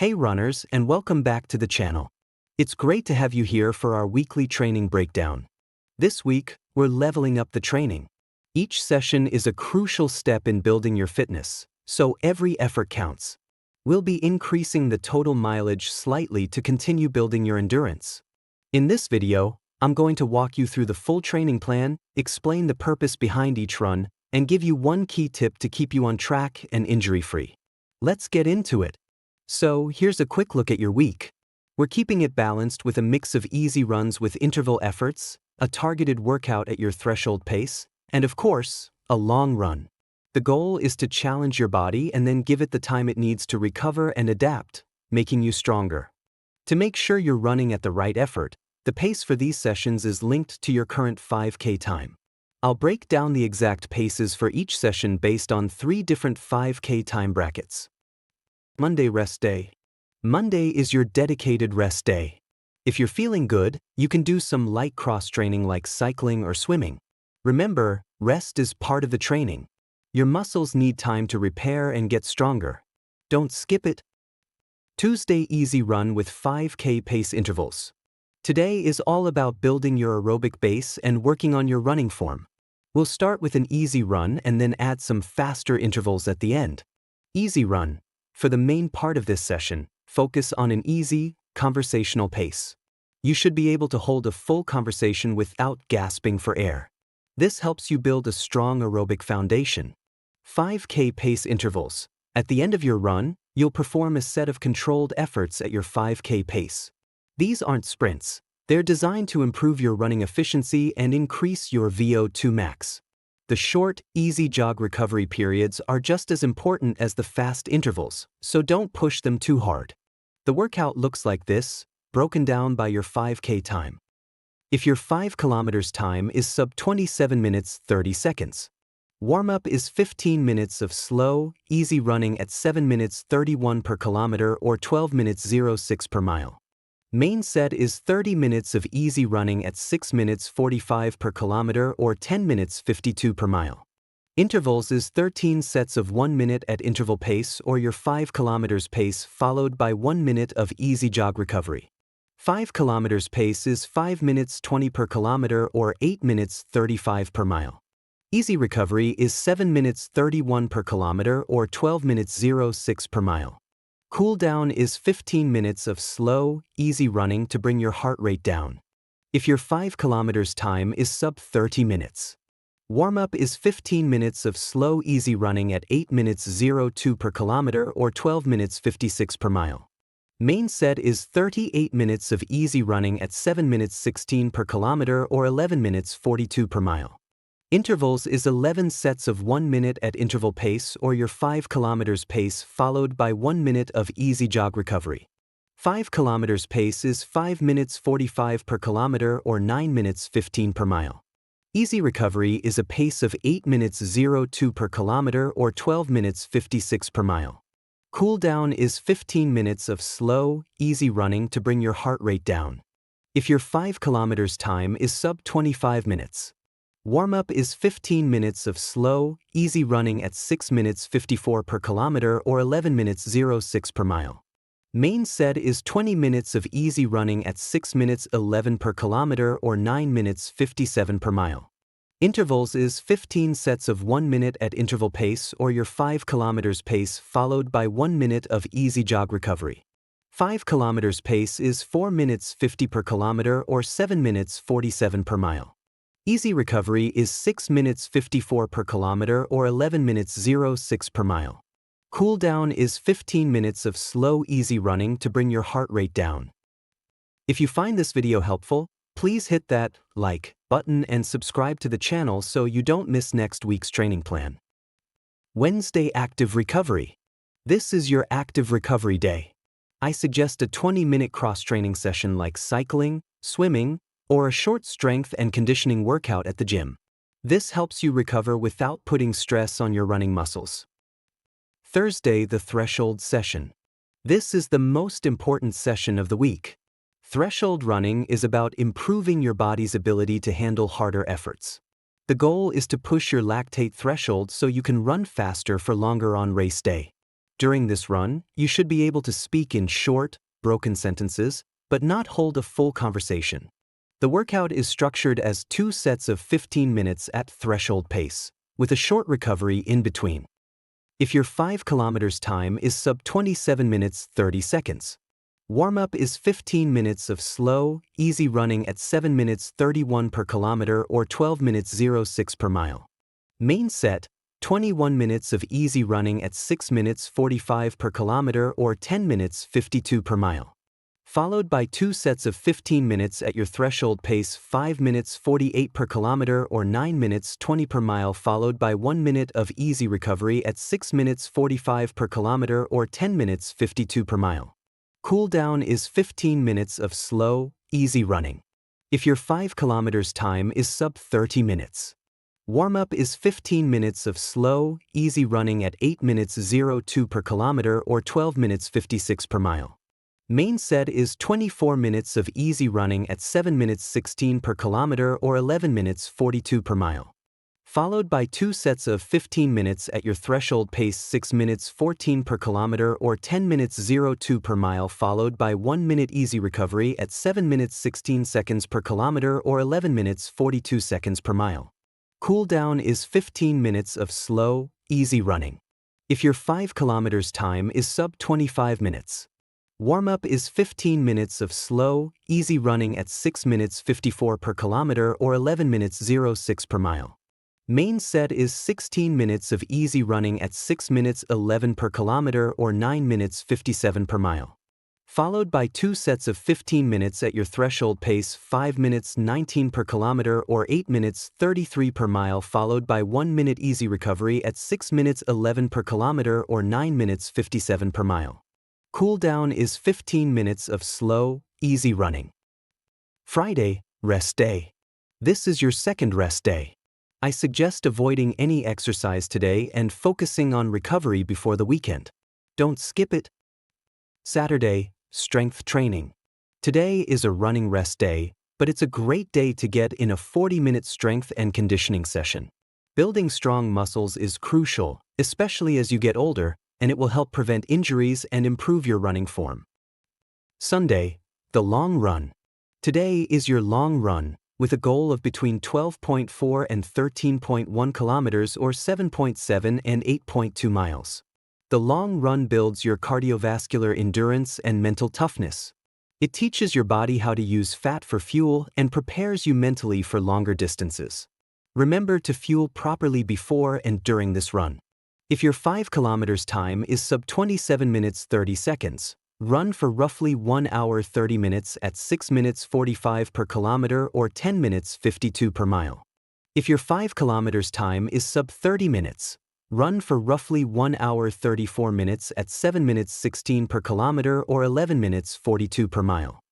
Hey runners, and welcome back to the channel. It's great to have you here for our weekly training breakdown. This week, we're leveling up the training. Each session is a crucial step in building your fitness, so every effort counts. We'll be increasing the total mileage slightly to continue building your endurance. In this video, I'm going to walk you through the full training plan, explain the purpose behind each run, and give you one key tip to keep you on track and injury-free. Let's get into it. So, here's a quick look at your week. We're keeping it balanced with a mix of easy runs with interval efforts, a targeted workout at your threshold pace, and of course, a long run. The goal is to challenge your body and then give it the time it needs to recover and adapt, making you stronger. To make sure you're running at the right effort, the pace for these sessions is linked to your current 5K time. I'll break down the exact paces for each session based on 3 different 5K time brackets. Monday rest day. Monday is your dedicated rest day. If you're feeling good, you can do some light cross-training like cycling or swimming. Remember, rest is part of the training. Your muscles need time to repair and get stronger. Don't skip it. Tuesday easy run with 5K pace intervals. Today is all about building your aerobic base and working on your running form. We'll start with an easy run and then add some faster intervals at the end. Easy run. For the main part of this session, focus on an easy, conversational pace. You should be able to hold a full conversation without gasping for air. This helps you build a strong aerobic foundation. 5K pace intervals. At the end of your run, you'll perform a set of controlled efforts at your 5K pace. These aren't sprints. They're designed to improve your running efficiency and increase your VO2 max. The short, easy jog recovery periods are just as important as the fast intervals, so don't push them too hard. The workout looks like this, broken down by your 5K time. If your 5 kilometers time is sub 27 minutes 30 seconds. Warm-up is 15 minutes of slow, easy running at 7 minutes 31 per kilometer or 12 minutes 06 per mile. Main set is 30 minutes of easy running at 6 minutes 45 per kilometer or 10 minutes 52 per mile. Intervals is 13 sets of 1 minute at interval pace or your 5 kilometers pace followed by 1 minute of easy jog recovery. 5 kilometers pace is 5 minutes 20 per kilometer or 8 minutes 35 per mile. Easy recovery is 7 minutes 31 per kilometer or 12 minutes 06 per mile. Cool down is 15 minutes of slow, easy running to bring your heart rate down. If your 5 kilometers time is sub 30 minutes. Warm-up is 15 minutes of slow, easy running at 8 minutes 02 per kilometer or 12 minutes 56 per mile. Main set is 38 minutes of easy running at 7 minutes 16 per kilometer or 11 minutes 42 per mile. Intervals is 11 sets of 1 minute at interval pace or your 5 kilometers pace followed by 1 minute of easy jog recovery. 5 kilometers pace is 5 minutes 45 per kilometer or 9 minutes 15 per mile. Easy recovery is a pace of 8 minutes 02 per kilometer or 12 minutes 56 per mile. Cool down is 15 minutes of slow, easy running to bring your heart rate down. If your 5 kilometers time is sub 25 minutes. Warm-up is 15 minutes of slow, easy running at 6 minutes 54 per kilometer or 11 minutes 06 per mile. Main set is 20 minutes of easy running at 6 minutes 11 per kilometer or 9 minutes 57 per mile. Intervals is 15 sets of 1 minute at interval pace or your 5 kilometers pace followed by 1 minute of easy jog recovery. 5 kilometers pace is 4 minutes 50 per kilometer or 7 minutes 47 per mile. Easy recovery is 6 minutes 54 per kilometer or 11 minutes 06 per mile. Cool down is 15 minutes of slow, easy running to bring your heart rate down. If you find this video helpful, please hit that like button and subscribe to the channel so you don't miss next week's training plan. Wednesday active recovery. This is your active recovery day. I suggest a 20-minute cross-training session like cycling, swimming, or a short strength and conditioning workout at the gym. This helps you recover without putting stress on your running muscles. Thursday, the threshold session. This is the most important session of the week. Threshold running is about improving your body's ability to handle harder efforts. The goal is to push your lactate threshold so you can run faster for longer on race day. During this run, you should be able to speak in short, broken sentences, but not hold a full conversation. The workout is structured as 2 sets of 15 minutes at threshold pace, with a short recovery in between. If your 5 kilometers time is sub 27 minutes 30 seconds. Warm-up is 15 minutes of slow, easy running at 7 minutes 31 per kilometer or 12 minutes 06 per mile. Main set, 21 minutes of easy running at 6 minutes 45 per kilometer or 10 minutes 52 per mile. Followed by 2 sets of 15 minutes at your threshold pace, 5 minutes 48 per kilometer or 9 minutes 20 per mile, followed by 1 minute of easy recovery at 6 minutes 45 per kilometer or 10 minutes 52 per mile. Cool down is 15 minutes of slow, easy running. If your 5 kilometers time is sub 30 minutes. Warm-up is 15 minutes of slow, easy running at 8 minutes 02 per kilometer or 12 minutes 56 per mile. Main set is 24 minutes of easy running at 7 minutes 16 per kilometer or 11 minutes 42 per mile. Followed by 2 sets of 15 minutes at your threshold pace, 6 minutes 14 per kilometer or 10 minutes 02 per mile, followed by 1 minute easy recovery at 7 minutes 16 seconds per kilometer or 11 minutes 42 seconds per mile. Cool down is 15 minutes of slow, easy running. If your 5 kilometers time is sub 25 minutes. Warm-up is 15 minutes of slow, easy running at 6 minutes 54 per kilometer or 11 minutes 06 per mile. Main set is 16 minutes of easy running at 6 minutes 11 per kilometer or 9 minutes 57 per mile. Followed by 2 sets of 15 minutes at your threshold pace, 5 minutes 19 per kilometer or 8 minutes 33 per mile, followed by 1 minute easy recovery at 6 minutes 11 per kilometer or 9 minutes 57 per mile. Cool down is 15 minutes of slow, easy running. Friday, rest day. This is your second rest day. I suggest avoiding any exercise today and focusing on recovery before the weekend. Don't skip it. Saturday, strength training. Today is a running rest day, but it's a great day to get in a 40-minute strength and conditioning session. Building strong muscles is crucial, especially as you get older, and it will help prevent injuries and improve your running form. Sunday, the long run. Today is your long run, with a goal of between 12.4 and 13.1 kilometers or 7.7 and 8.2 miles. The long run builds your cardiovascular endurance and mental toughness. It teaches your body how to use fat for fuel and prepares you mentally for longer distances. Remember to fuel properly before and during this run. If your 5 kilometers time is sub 27 minutes 30 seconds, run for roughly 1 hour 30 minutes at 6 minutes 45 per kilometer or 10 minutes 52 per mile. If your 5 kilometers time is sub 30 minutes, run for roughly 1 hour 34 minutes at 7 minutes 16 per kilometer or 11 minutes 42 per mile.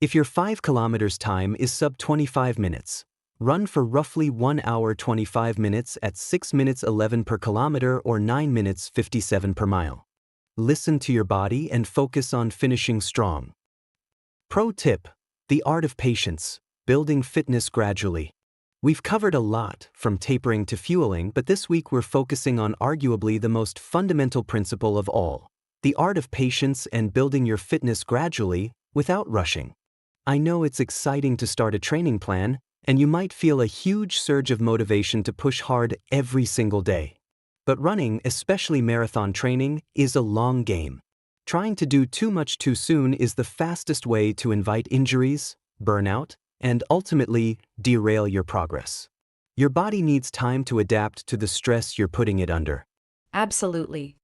If your 5 kilometers time is sub 25 minutes, run for roughly 1 hour 25 minutes at 6 minutes 11 per kilometer or 9 minutes 57 per mile. Listen to your body and focus on finishing strong. Pro tip: the art of patience, building fitness gradually. We've covered a lot, from tapering to fueling, but this week we're focusing on arguably the most fundamental principle of all: the art of patience and building your fitness gradually, without rushing. I know it's exciting to start a training plan, and you might feel a huge surge of motivation to push hard every single day. But running, especially marathon training, is a long game. Trying to do too much too soon is the fastest way to invite injuries, burnout, and ultimately derail your progress. Your body needs time to adapt to the stress you're putting it under. Absolutely.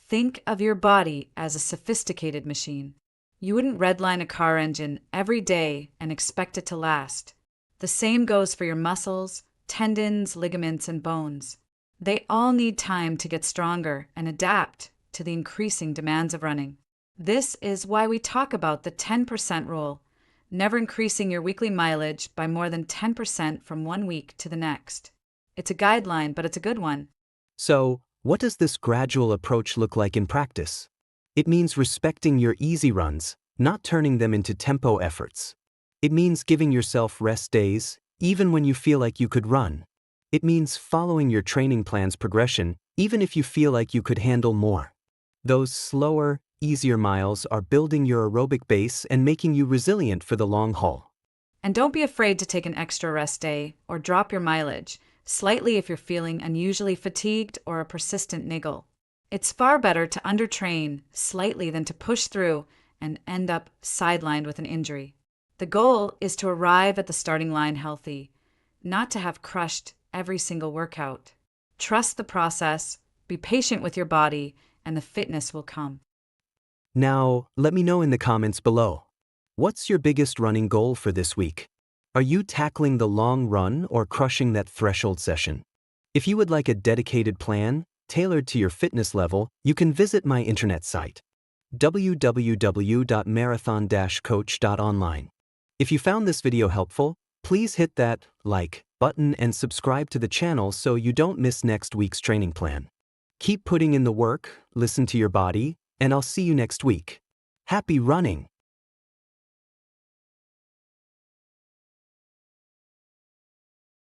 Think of your body as a sophisticated machine. You wouldn't redline a car engine every day and expect it to last. The same goes for your muscles, tendons, ligaments, and bones. They all need time to get stronger and adapt to the increasing demands of running. This is why we talk about the 10% rule, never increasing your weekly mileage by more than 10% from one week to the next. It's a guideline, but it's a good one. So, what does this gradual approach look like in practice? It means respecting your easy runs, not turning them into tempo efforts. It means giving yourself rest days, even when you feel like you could run. It means following your training plan's progression, even if you feel like you could handle more. Those slower, easier miles are building your aerobic base and making you resilient for the long haul. And don't be afraid to take an extra rest day or drop your mileage slightly if you're feeling unusually fatigued or a persistent niggle. It's far better to undertrain slightly than to push through and end up sidelined with an injury. The goal is to arrive at the starting line healthy, not to have crushed every single workout. Trust the process, be patient with your body, and the fitness will come. Now, let me know in the comments below. What's your biggest running goal for this week? Are you tackling the long run or crushing that threshold session? If you would like a dedicated plan, tailored to your fitness level, you can visit my internet site, www.marathon-coach.online. If you found this video helpful, please hit that like button and subscribe to the channel so you don't miss next week's training plan. Keep putting in the work, listen to your body, and I'll see you next week. Happy running!